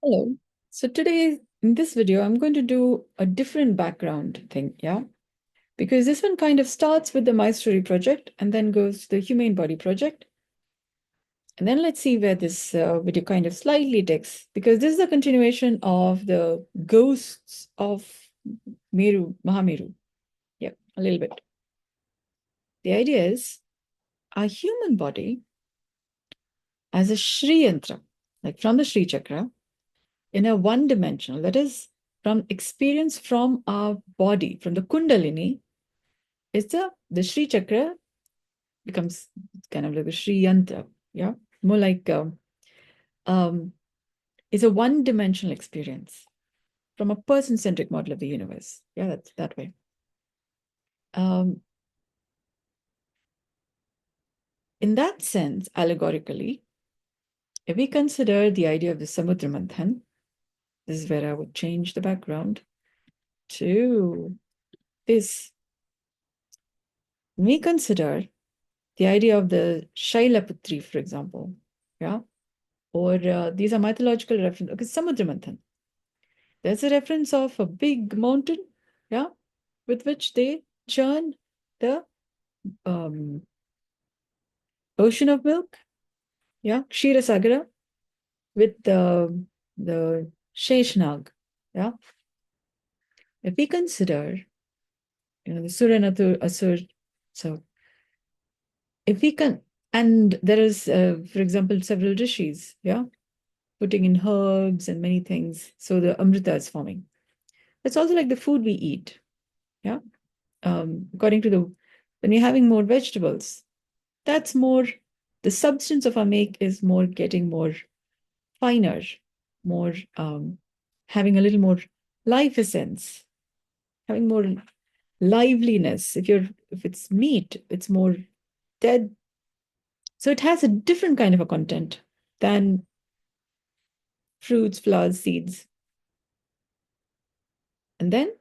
Hello. So today in this video, I'm going to do a different background thing, yeah? Because this one kind of starts with the My Story project and then goes to the Humane Body project. And then let's see where this video kind of slightly takes, because this is a continuation of the ghosts of Mahameru. Yeah, a little bit. The idea is our human body as a ShriYantra, like from the Shri Chakra, in a one-dimensional, that is, from experience from our body, from the Kundalini, is the Shri Chakra becomes kind of like a ShriYantra, yeah? More like um, it's a one-dimensional experience from a person-centric model of the universe. Yeah, that's that way. In that sense, allegorically, if we consider the idea of the samudra manthan, this is where I would change the background to this. When we consider the idea of the Shailaputri, for example, yeah, or these are mythological references. Okay, Samudra Manthan. There's a reference of a big mountain, yeah, with which they churn the um, ocean of milk, yeah, Kshira Sagara, with the Sheshnag, yeah. If we consider, the Sura and Asur, so if we can, and there is, for example, several rishis, yeah, putting in herbs and many things. So the Amrita is forming. It's also like the food we eat. Yeah. According to when you're having more vegetables, that's more, the substance of our make is more getting more finer, more having a little more life essence, having more liveliness. If it's meat, it's more dead. So it has a different kind of a content than fruits, flowers, seeds. And then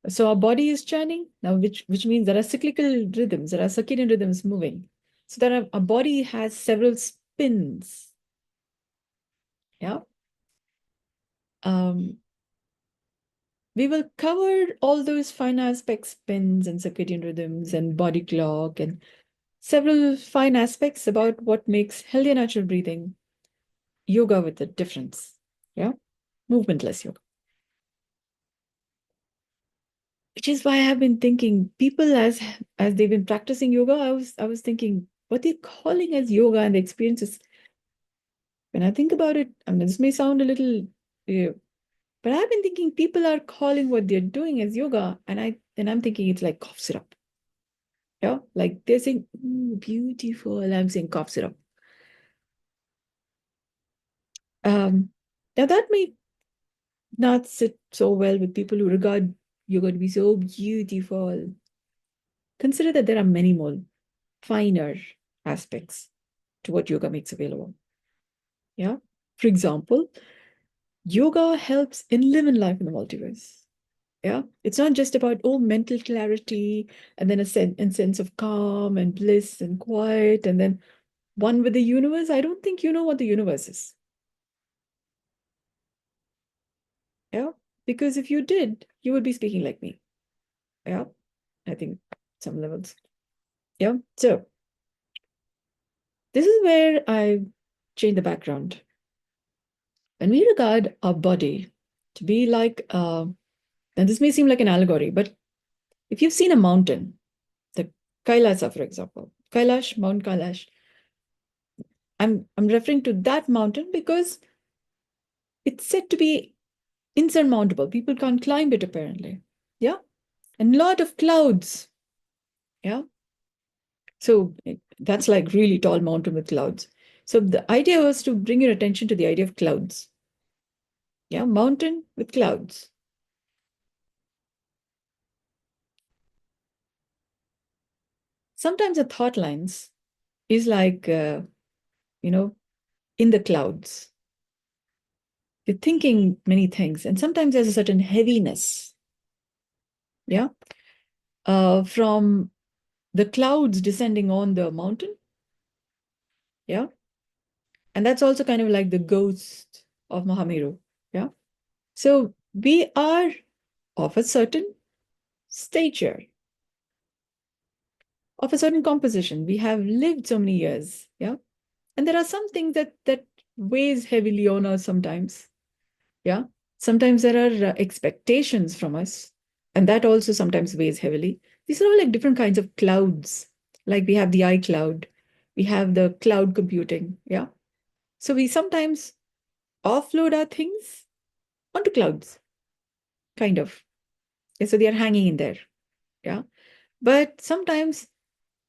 so our body is churning now, which means there are cyclical rhythms, there are circadian rhythms moving. So that our body has several spins. Yeah. We will cover all those fine aspects, spins and circadian rhythms and body clock and several fine aspects about what makes healthy natural breathing yoga with a difference. Yeah. Movementless yoga. Which is why I have been thinking people as they've been practicing yoga, I was thinking what they're calling as yoga and the experiences. When I think about it, I mean, this may sound a little, but I've been thinking people are calling what they're doing as yoga, and I'm thinking it's like cough syrup. Yeah, like they're saying, "Ooh, beautiful." I'm saying cough syrup. Now that may not sit so well with people who regard yoga to be so beautiful. Consider that there are many more finer aspects to what yoga makes available. Yeah. For example, yoga helps in living life in the multiverse. Yeah. It's not just about, oh, mental clarity and then a sense of calm and bliss and quiet and then one with the universe. I don't think you know what the universe is. Yeah. Because if you did, you would be speaking like me. Yeah. I think some levels. Yeah. So this is where I change the background. When we regard our body to be like, and this may seem like an allegory, but if you've seen a mountain, the Kailasa, for example, Kailash, Mount Kailash, I'm referring to that mountain because it's said to be insurmountable. People can't climb it apparently. Yeah. And a lot of clouds. Yeah. So that's like really tall mountain with clouds. So the idea was to bring your attention to the idea of clouds. Yeah. Mountain with clouds. Sometimes the thought lines is like, you know, in the clouds. You're thinking many things, and sometimes there's a certain heaviness, yeah, from the clouds descending on the mountain, yeah, and that's also kind of like the ghost of Mahameru. Yeah. So we are of a certain stature, of a certain composition. We have lived so many years. Yeah. And there are some things that weighs heavily on us sometimes. Yeah. Sometimes there are expectations from us, and that also sometimes weighs heavily. These are all like different kinds of clouds. Like we have the iCloud, we have the cloud computing. Yeah. So we sometimes offload our things onto clouds, kind of. Yeah, so they are hanging in there. Yeah. But sometimes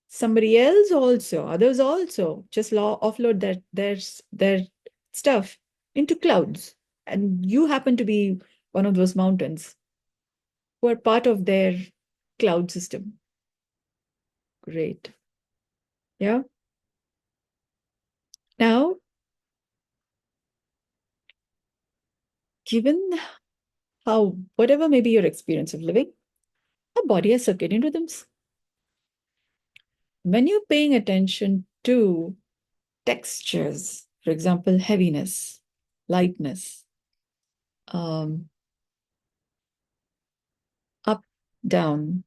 somebody else also, others also just offload their stuff into clouds. And you happen to be one of those mountains who are part of their cloud system. Great. Yeah. Now, given how, whatever may be your experience of living, our body has circadian rhythms. When you're paying attention to textures, for example, heaviness, lightness, um, up, down,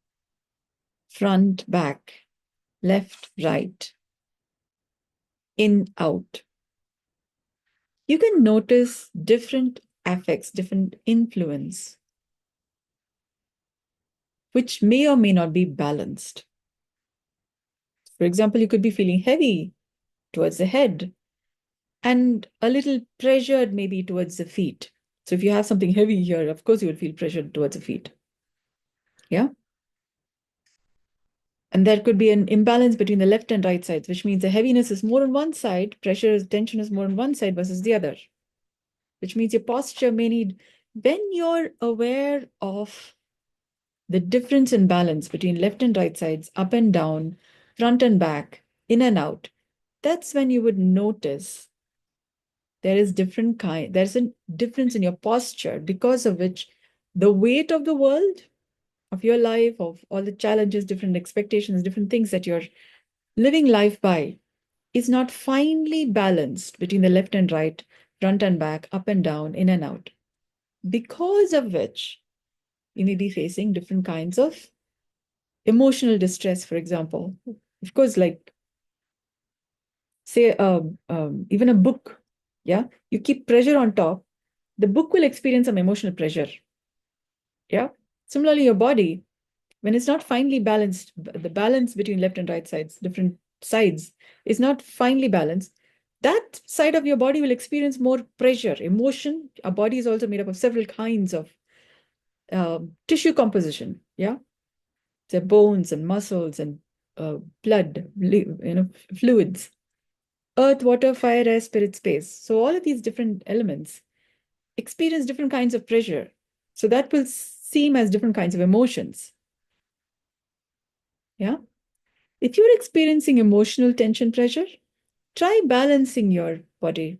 front, back, left, right, in, out, you can notice different affects, different influence, which may or may not be balanced. For example, you could be feeling heavy towards the head and a little pressured maybe towards the feet. So if you have something heavy here, of course you will feel pressured towards the feet. Yeah. And there could be an imbalance between the left and right sides, which means the heaviness is more on one side, tension is more on one side versus the other, which means your posture may need, when you're aware of the difference in balance between left and right sides, up and down, front and back, in and out, that's when you would notice there's a difference in your posture, because of which the weight of the world, of your life, of all the challenges, different expectations, different things that you're living life by, is not finely balanced between the left and right, front and back, up and down, in and out. Because of which you may be facing different kinds of emotional distress, for example. Of course, like say even a book, yeah, you keep pressure on top, the book will experience some emotional pressure. Yeah. Similarly, your body, when it's not finely balanced, the balance between left and right sides, different sides, is not finely balanced, that side of your body will experience more pressure, emotion. Our body is also made up of several kinds of tissue composition. Yeah. There are bones and muscles and blood, fluids, earth, water, fire, air, spirit, space. So all of these different elements experience different kinds of pressure. So that will seem as different kinds of emotions. Yeah. If you're experiencing emotional tension pressure, try balancing your body.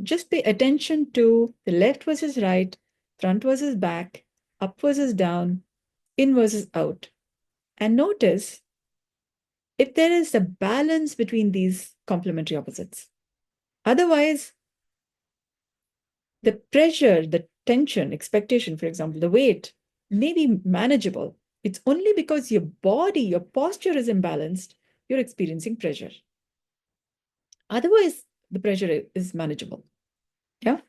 Just pay attention to the left versus right, front versus back, up versus down, in versus out. And notice if there is a balance between these complementary opposites. Otherwise, the pressure, the tension, expectation, for example, the weight may be manageable. It's only because your body, your posture is imbalanced, you're experiencing pressure. Otherwise, the pressure is manageable. Yeah.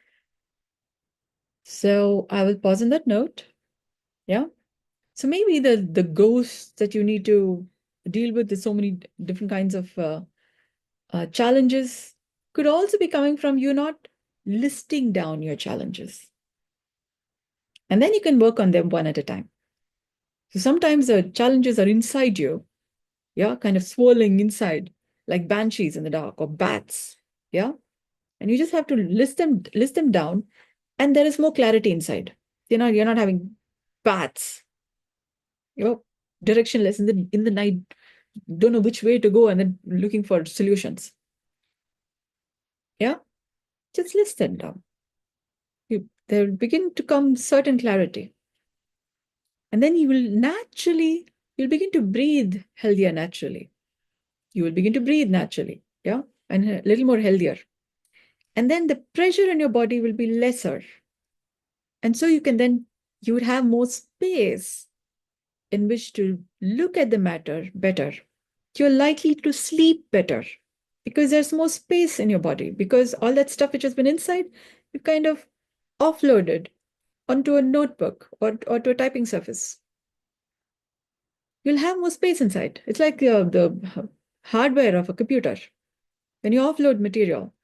So I will pause on that note. Yeah. So maybe the ghosts that you need to deal with, there's so many different kinds of challenges, could also be coming from you not listing down your challenges. And then you can work on them one at a time. So sometimes the challenges are inside you, yeah, kind of swirling inside, like banshees in the dark or bats, yeah. And you just have to list them down, and there is more clarity inside. You're not having bats, directionless in the night, don't know which way to go, and then looking for solutions. Yeah, just list them down. There will begin to come certain clarity, and then you'll begin to breathe healthier naturally. You will begin to breathe naturally, yeah, and a little more healthier. And then the pressure in your body will be lesser. And so you would have more space in which to look at the matter better. You're likely to sleep better because there's more space in your body, because all that stuff which has been inside, you kind of offloaded onto a notebook or to a typing surface. You'll have more space inside. It's like the hardware of a computer. When you offload material,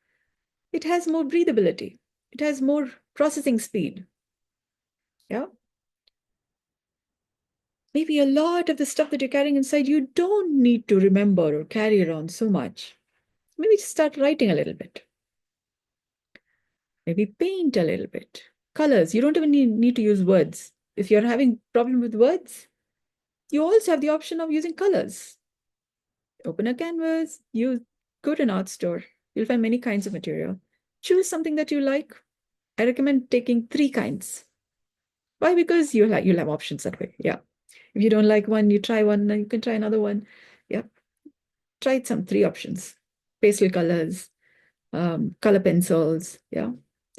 it has more breathability. It has more processing speed. Yeah. Maybe a lot of the stuff that you're carrying inside, you don't need to remember or carry around so much. Maybe just start writing a little bit. Maybe paint a little bit. Colors. You don't even need to use words. If you're having problem with words, you also have the option of using colors. Open a canvas, you go to an art store. You'll find many kinds of material. Choose something that you like. I recommend taking 3 kinds. Why? Because you'll have options that way. Yeah. If you don't like one, you try one, then you can try another one. Yeah. Try some 3 options. Pastel colors, color pencils, yeah.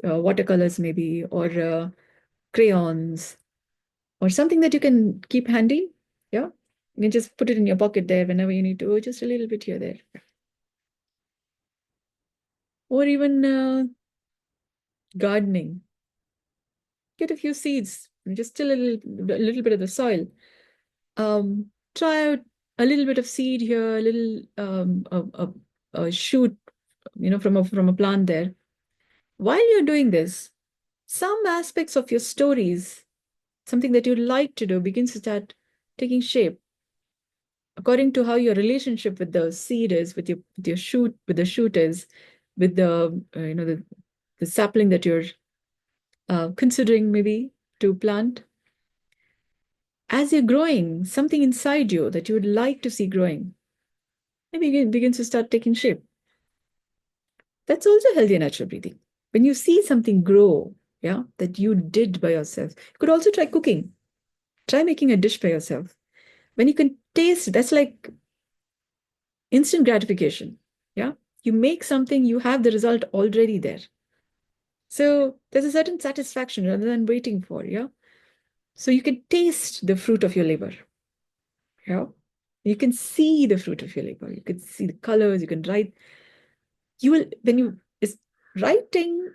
Watercolors maybe, or crayons, or something that you can keep handy. Yeah. You can just put it in your pocket there whenever you need to, or just a little bit here, there. Or even gardening. Get a few seeds, just a little bit of the soil. Try out a little bit of seed here, a little a shoot, from a plant there. While you're doing this, some aspects of your stories, something that you like to do, begins to start taking shape according to how your relationship with the seed is, with your shoot, with the shoot is, with the sapling that you're considering maybe to plant. As you're growing, something inside you that you would like to see growing, maybe it begins to start taking shape. That's also healthy and natural breathing. When you see something grow, yeah, that you did by yourself, you could also try cooking. Try making a dish by yourself. When you can taste, that's like instant gratification. Yeah. You make something, you have the result already there. So there's a certain satisfaction rather than waiting for, yeah. So you can taste the fruit of your labor. Yeah. You can see the fruit of your labor. You can see the colors, you can write. Writing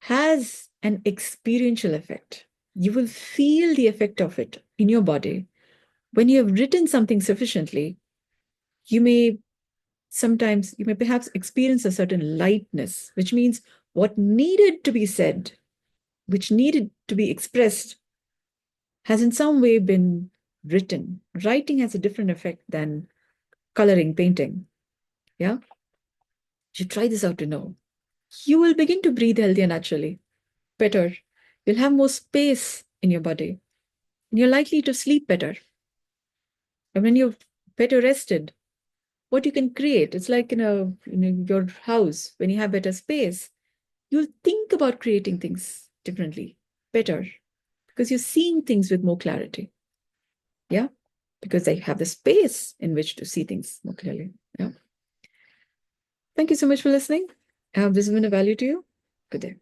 has an experiential effect. You will feel the effect of it in your body. When you have written something sufficiently, you may perhaps experience a certain lightness, which means what needed to be said, which needed to be expressed, has in some way been written. Writing has a different effect than coloring, painting. Yeah. You should try this out to know. You will begin to breathe healthier naturally, better. You'll have more space in your body. And you're likely to sleep better. And when you're better rested, what you can create, it's like in your house, when you have better space, you'll think about creating things differently, better, because you're seeing things with more clarity. Yeah. Because they have the space in which to see things more clearly. Yeah. Thank you so much for listening. I hope this has been of value to you. Good day.